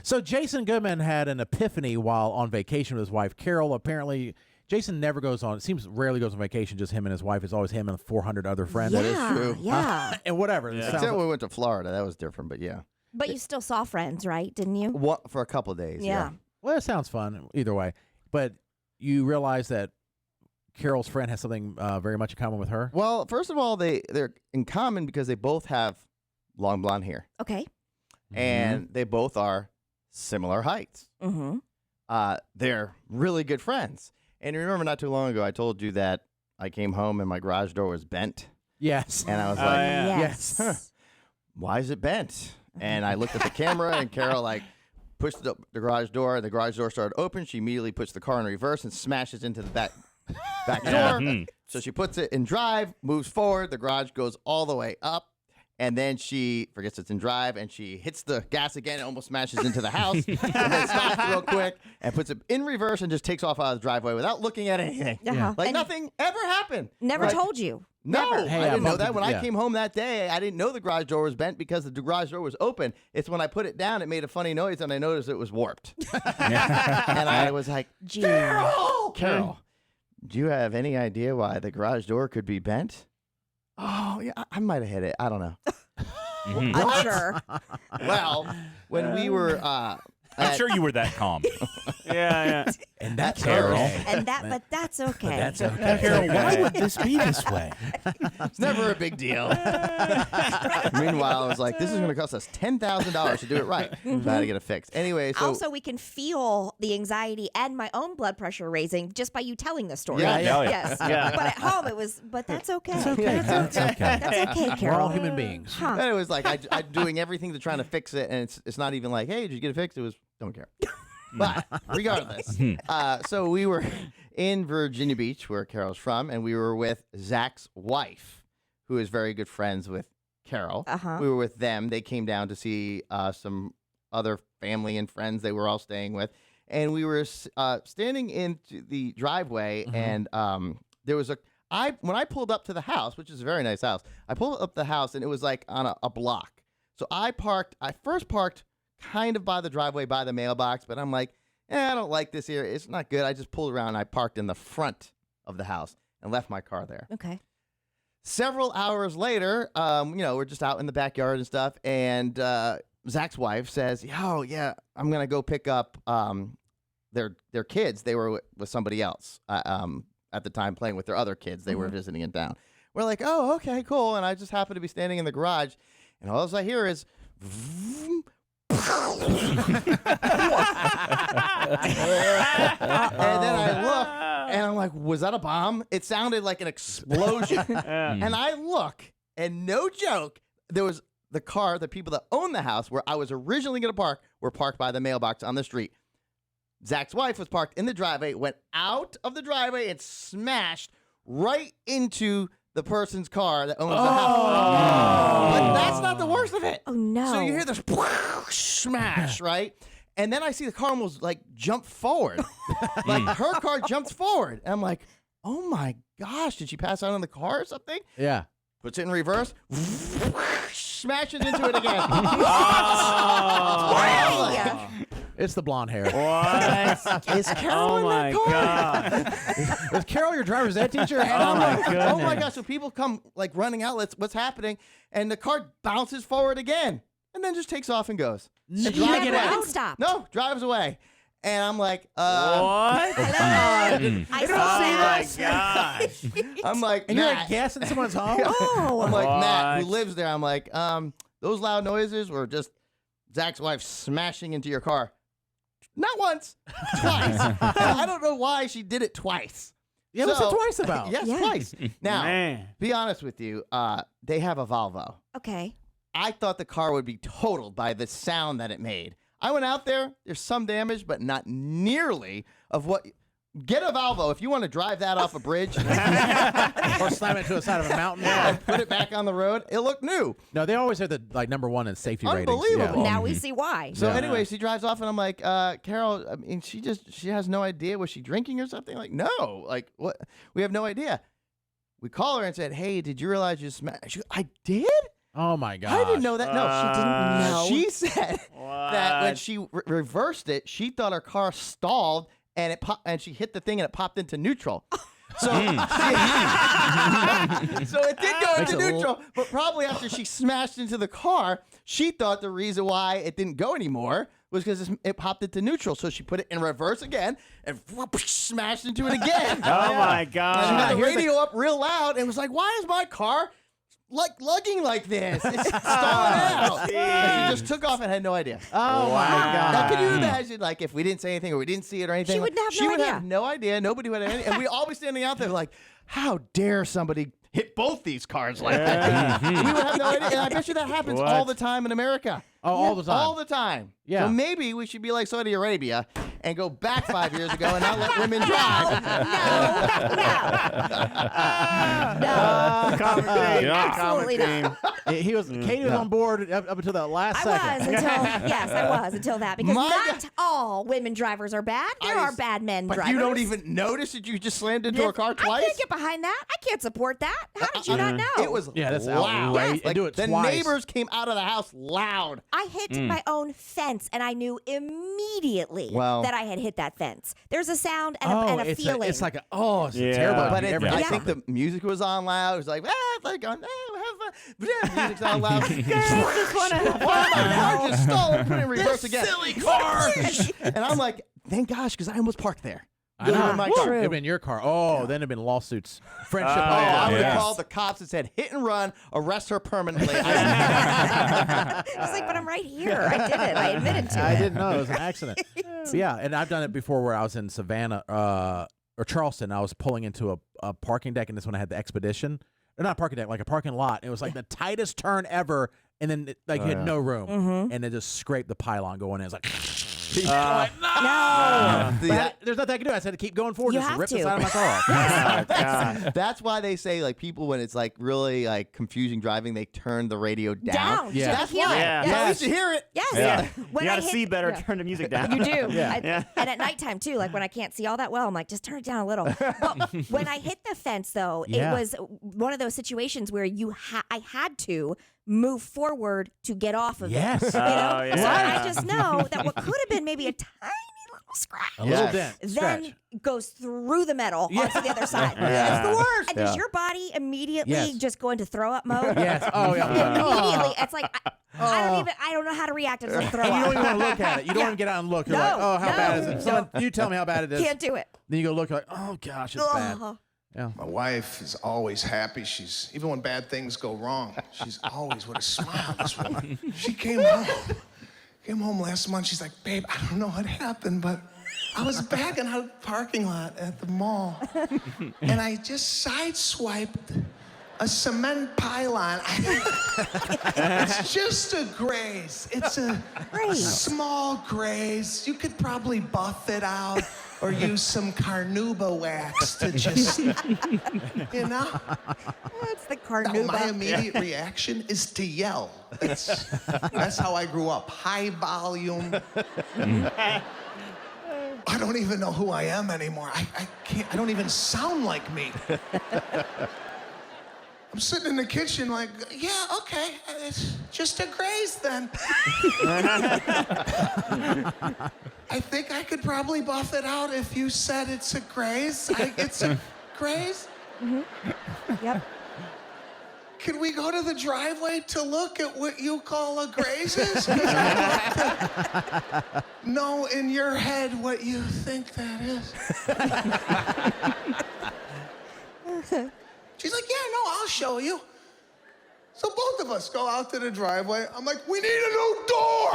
So Jason Goodman had an epiphany while on vacation with his wife, Carol. Apparently, Jason never goes on, it seems rarely goes on vacation, just him and his wife. It's always him and 400 other friends. Yeah, That is true. Yeah. and whatever. Yeah. Except when we went to Florida. That was different, but yeah. But you still saw friends, right? Didn't you? What, for a couple of days, yeah. Well, it sounds fun either way. But you realize that Carol's friend has something very much in common with her? Well, first of all, they're in common because they both have long blonde hair. Okay. And they both are similar heights. Mm-hmm. They're really good friends. And you remember not too long ago, I told you that I came home and my garage door was bent. Yes. And I was like, Yes. huh, why is it bent? And I looked at the camera and Carol pushed the garage door. And the garage door started open. She immediately puts the car in reverse and smashes into the back door. So she puts it in drive, moves forward. The garage goes all the way up. And then she forgets it's in drive, and she hits the gas again and almost smashes into the house. And then stops real quick and puts it in reverse and just takes off out of the driveway without looking at anything. Uh-huh. Like And nothing ever happened. Never Right? told you. No, Never. Hey, I didn't know bumped that. it- When I yeah. came home that day, I didn't know the garage door was bent because the garage door was open. It's when I put it down, it made a funny noise, and I noticed it was warped. And I was like, Gee. Carol, do you have any idea why the garage door could be bent? Oh, yeah, I might have hit it. I don't know. I'm sure. Well, when we were I'm sure you were that calm. Yeah. And that's Carol. okay. And but that's okay. That's okay. Carol, why would this be this way? It's never a big deal. Meanwhile, I was like, this is going to cost us $10,000 to do it right. So I had to get it fixed. Anyway, so Also, we can feel the anxiety and my own blood pressure raising just by you telling the story. Yeah, yeah. Yes. Yeah. But at home, it was, but that's okay. It's okay. That's okay. That's okay, We're Carol. all human beings. Huh. and it was like I'm doing everything to trying to fix it, and it's not even like, hey, did you get it fixed? It was, don't care. But regardless, so we were in Virginia Beach, where Carol's from, and we were with Zach's wife, who is very good friends with Carol. Uh-huh. We were with them. They came down to see some other family and friends they were all staying with. And we were standing in the driveway, and there was when I pulled up to the house, which is a very nice house, I pulled up the house, and it was like on a block. So I first parked kind of by the driveway, by the mailbox, but I'm like, I don't like this here. It's not good. I just pulled around, and I parked in the front of the house and left my car there. Okay. Several hours later, we're just out in the backyard and stuff, and Zach's wife says, "Oh yeah, I'm gonna go pick up their kids. They were with somebody else at the time, playing with their other kids. They were visiting in town." We're like, "Oh, okay, cool." And I just happened to be standing in the garage, and all I hear is. Vroom, and then I look, and I'm like, was that a bomb? It sounded like an explosion. And I look, and no joke, there was the people that own the house where I was originally going to park were parked by the mailbox on the street. Zach's wife was parked in the driveway, went out of the driveway, and smashed right into the person's car that owns the house. But that's not the worst of it. Oh, no. So you hear this smash, right? And then I see the car almost like jump forward. Like her car jumps forward. And I'm like, oh my gosh, did she pass out in the car or something? Yeah. Puts it in reverse, smashes into it again. Why? It's the blonde hair. What? Is Carol in my that car? God. Is Carol your driver's ed teacher? And I'm my like, goodness. oh my gosh. So people come like running out. What's happening? And the car bounces forward again and then just takes off and goes. Did drives you never away. even stop? No, drives away. And I'm like, What? I Oh saw my gosh. I'm like, And you're Matt. like guessing someone's home? Oh. I'm like, Matt, who What? lives there. I'm like, those loud noises were just Zach's wife smashing into your car. Not once, twice. I don't know why she did it twice. Yeah, what's it So- twice about? Yes, Yeah. twice. Now, Man. be honest with you, they have a Volvo. Okay. I thought the car would be totaled by the sound that it made. I went out there. There's some damage, but not nearly of what. Get a Volvo if you want to drive that off a bridge Or slam it to the side of a mountain? and put it back on the road. It looked new. No, they always have the number one in safety ratings. Unbelievable. Yeah. Now we see why. So Yeah. anyway, she drives off, and I'm like, Carol, I mean, she has no idea. Was she drinking or something? Like, no. Like, what? We have no idea. We call her and said, hey, did you realize you smashed? She goes, I did? Oh my god! I didn't know that. No, she didn't know. She said that when What? she reversed it, she thought her car stalled and and she hit the thing and it popped into neutral. So, so it did go Makes into it neutral, but probably after she smashed into the car, she thought the reason why it didn't go anymore was because it popped into neutral. So she put it in reverse again and smashed into it again. Oh my And she God. had the radio up real loud and was like, "Why is my car lugging like this? It's stalling out." And she just took off and had no idea. Oh my god! Now, can you imagine, like, if we didn't say anything or we didn't see it or anything? She would have she no would idea. have no idea. Nobody would have any. And we all be standing out there like, how dare somebody hit both these cars like that? We would have no idea. And I bet you that happens What? all the time in America. Oh, all the time. All the time. Yeah. So maybe we should be like Saudi Arabia and go back 5 years ago and not let women drive. No. Common theme. Yeah. Absolutely Common theme. He was Katie was on board up until that last I second. was until that because My not God. all women drivers are bad. There are bad men But drivers. you don't even notice that you just slammed into a car I twice? can't get behind that. I can't support that. How did you not know? It was Yeah, that's loud. outrageous. Yes. And do it the twice. neighbors came out of the house loud. I hit my own fence, and I knew immediately Well- that I had hit that fence. There's a sound and Oh, a it's feeling. it's like a it's Yeah. terrible. But every I time. think the music was on loud. It was like, it's like going, have fun. Music's on loud. My car just stalled. Put it in reverse again. Silly car. And I'm like, thank gosh, because I almost parked there. I know. in my Woo. car. It'd been your car. Oh, then it'd been lawsuits, friendship. Oh, I would have Yes. called the cops and said, hit and run, arrest her permanently. I was like, but I'm right here. I did it. I admitted to I it. didn't know it was an accident. But yeah, and I've done it before where I was in Savannah or Charleston. I was pulling into a parking deck, and this one I had the Expedition. Or not parking deck, like a parking lot. It was like the tightest turn ever, and then you had no room, and it just scraped the pylon going in. It's like, like, no. See, But that- there's nothing I can do. I said to keep going forward, You just have rip the to. side of my car off. Oh, God. That's why they say, like, people, when it's like really like confusing driving, they turn the radio down. Down. Yeah. So That's hear why. it. Yeah. So Yes. at least you hear it. Yes. Yeah. When You I gotta hit- see better. yeah. Turn the music down. You do. Yeah. Yeah. And at nighttime too, like when I can't see all that well, I'm like, just turn it down a little. But when I hit the fence, though, Yeah. it was one of those situations where I had to move forward to get off of Yes. it. You know, Oh, yeah. so I just know that what could have been maybe a tiny little scratch. A little Yes. dent. Then Scratch. goes through the metal onto the other side. Yeah. It's the worst. And does Yeah. your body immediately Yes. just go into throw up mode? Yes. Oh yeah. Immediately. It's like I don't know how to react. It's like throw And you don't up. even want to look at it. You don't even get out and look. You're No, like, oh, how no, bad is it? no. Someone, you tell me how bad it is. Can't do it. Then you go look like, oh gosh, it's bad. Ugh. Yeah. My wife is always happy. She's even when bad things go wrong, she's always with a smile. This woman. She came home last month. She's like, babe, I don't know what happened, but I was backing out of the parking lot at the mall, and I just sideswiped a cement pylon. It's just a graze. It's a small graze. You could probably buff it out or use some carnauba wax to just, you know? That's the No, my carnauba. immediate reaction is to yell. That's how I grew up. High volume. I don't even know who I am anymore. I can't. I don't even sound like me. I'm sitting in the kitchen like, yeah, okay, it's just a graze then. I think I could probably buff it out if you said it's a graze. It's a graze. Yep. Can we go to the driveway to look at what you call a graze is? 'Cause I'd like to know in your head what you think that is. She's like, yeah, no, I'll show you. So both of us go out to the driveway. I'm like, we need a new door.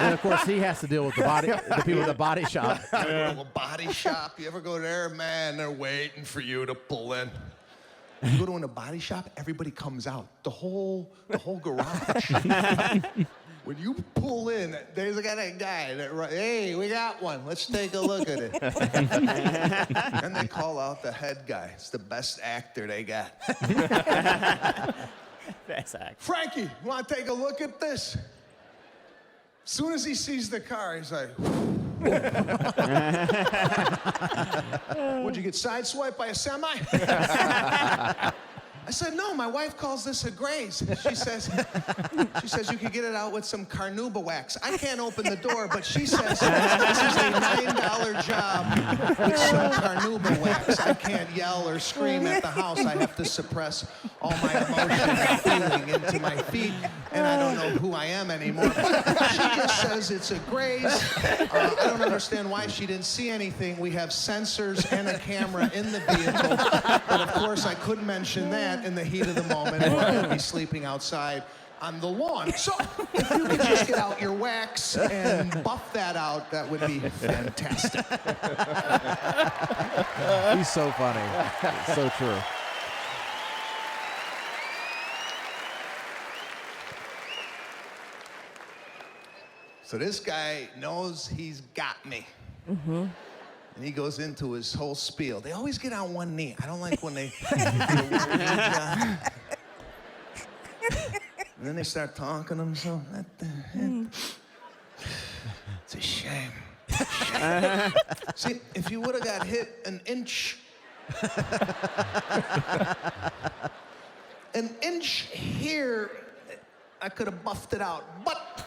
And of course, he has to deal with the people at the body shop. You go to a body shop. You ever go there? Man, they're waiting for you to pull in. You go to a body shop, everybody comes out. The whole garage. When you pull in, there's a guy that, hey, we got one. Let's take a look at it. And they call out the head guy. It's the best actor they got. Best act. Frankie, you want to take a look at this? As soon as he sees the car, he's like, would you get sideswiped by a semi? I I said, no, my wife calls this a graze. She says you could get it out with some carnauba wax. I can't open the door, but she says this is a $9 job with some carnauba wax. I can't yell or scream at the house. I have to suppress all my emotion and feeling into my feet, and I don't know who I am anymore. She just says it's a graze. I don't understand why she didn't see anything. We have sensors and a camera in the vehicle, but of course I couldn't mention that in the heat of the moment. We're going to be sleeping outside on the lawn. So if you could just get out your wax and buff that out, that would be fantastic. He's so funny. It's so true. So this guy knows he's got me. And he goes into his whole spiel. They always get on one knee. I don't like when they and then they start talking to themselves. What the heck? It's a shame. See, if you would have got hit an inch here, I could have buffed it out. But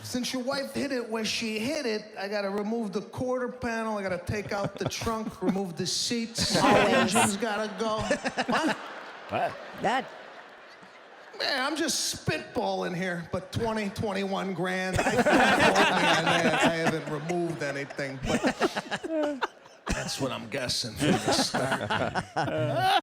since your wife hit it where she hit it, I gotta remove the quarter panel, I gotta take out the trunk, remove the seats, the engine's gotta go. What? That. Man, I'm just spitballing here, but 21 grand. I haven't removed anything, but that's what I'm guessing from the start.